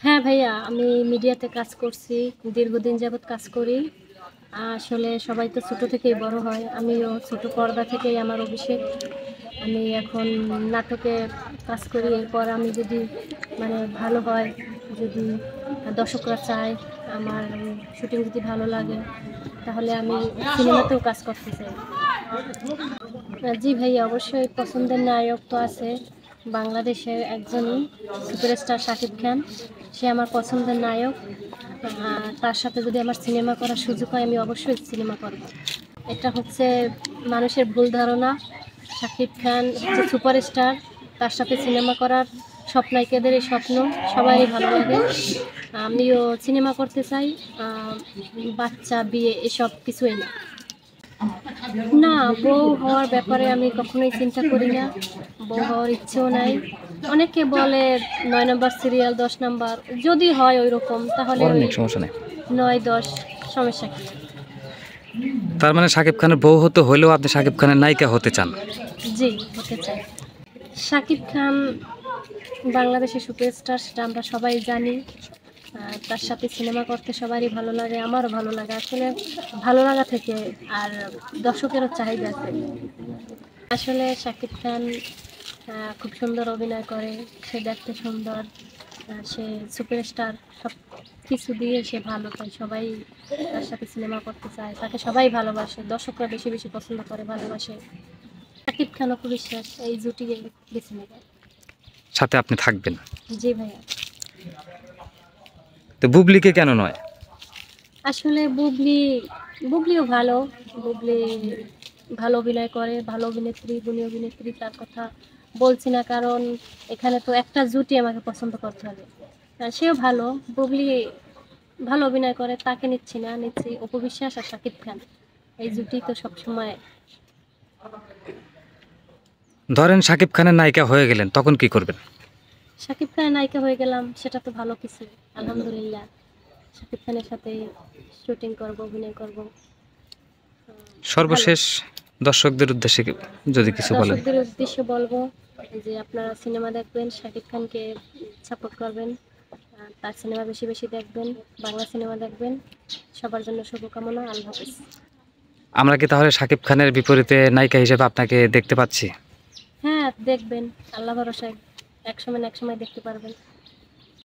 হ্যাঁ ভাইয়া, আমি মিডিয়াতে কাজ করছি, দীর্ঘদিন যাবৎ কাজ করি। আসলে সবাই তো ছোট থেকেই বড় হয়, আমিও ছোট পর্দা থেকেই আমার অভিষেক। আমি এখন নাটকে কাজ করি। এরপর আমি যদি ভালো হয়, যদি দর্শকরা চায়, আমার শুটিং যদি ভালো লাগে, তাহলে আমি সিনেমাতেও কাজ করতে চাই। জি ভাইয়া, অবশ্যই পছন্দের নায়ক তো আছে। বাংলাদেশের একজনই সুপারস্টার শাকিব খান, সে আমার পছন্দের নায়ক। তার সাথে যদি আমার সিনেমা করার সুযোগ হয়, আমি অবশ্যই সিনেমা করব। এটা হচ্ছে মানুষের ভুল ধারণা। শাকিব খান হচ্ছে সুপারস্টার, তার সাথে সিনেমা করার সব নায়িকাদেরই স্বপ্ন, সবারই ভালো লাগে। আমিও সিনেমা করতে চাই। বাচ্চা, বিয়ে এসব কিছুই না। না, বউ হওয়ার ব্যাপারে আমি কখনোই চিন্তা করি না। বউ হওয়ার ইচ্ছেও নাই। অনেকে বলে ৯ নম্বর সিরিয়াল, ১০ নাম্বার, যদি হয় ওইরকম তাহলে ওই অনেক সমস্যা নেই। ৯-১০, সমস্যা কি? তার মানে শাকিব খানের বউ হতে হলেও আপনি শাকিব খানের নায়িকা হতে চান? জি, হতে চাই। শাকিব খান বাংলাদেশের সুপারস্টার, সেটা আমরা সবাই জানি। তার সাথে সিনেমা করতে সবারই ভালো লাগে, আমারও ভালো লাগে। আসলে ভালো লাগা থেকে আর দর্শকেরও চাহিদা আছে। আসলে শাকিব খান খুব সুন্দর অভিনয় করে, সে দেখতে সুন্দর, সে সুপারস্টার, সব কিছু দিয়ে সে ভালো, তাই সবাই তার সাথে সিনেমা করতে চায়, তাকে সবাই ভালোবাসে, দর্শকরা বেশি বেশি পছন্দ করে, ভালোবাসে। শাকিব খান অপু বিশ্বাস, এই জুটি বেছে নেবে। সাথে আপনি থাকবেন? জি ভাইয়া। তো বুবলিকে কেন নয়? আসলে বুবলিও ভালো। বুবলি ভালো অভিনয় করে, ভালো অভিনেত্রী, গুণী অভিনেত্রী, তার কথা বলছি না, কারণ এখানে তো একটা জুটি আমাকে পছন্দ করতে হবে। সেও ভালো, বুবলি ভালো অভিনয় করে, তাকে নিচ্ছি না, নিচ্ছি অপু বিশ্বাস আর শাকিব খান, এই জুটি তো সবসময়। ধরেন শাকিব খানের নায়িকা হয়ে গেলেন, তখন কি করবেন? শাকিব খানের নায়িকা হয়ে গেলাম, সেটা তো ভালো কিছু, আলহামদুলিল্লাহ। শাকিব খানের সাথে শুটিং করব, অভিনয় করব। ভালো। সর্বশেষ দর্শকদের উদ্দেশ্যে যদি কিছু বলেন। দর্শকদের উদ্দেশ্যে বলবো যে আপনারা সিনেমা দেখবেন, শাকিব খানকে সাপোর্ট করবেন, তার সিনেমা বেশি বেশি দেখবেন, বাংলা সিনেমা দেখবেন। সবার জন্য শুভকামনা। আল্লাহ হাফেজ। আমরা কি তাহলে শাকিব খানের বিপরীতে নায়িকা হিসেবে আপনাকে দেখতে পাচ্ছি? হ্যাঁ, দেখবেন, আল্লাহ ভরসায়, এক সময় না এক সময় দেখতে পারবেন।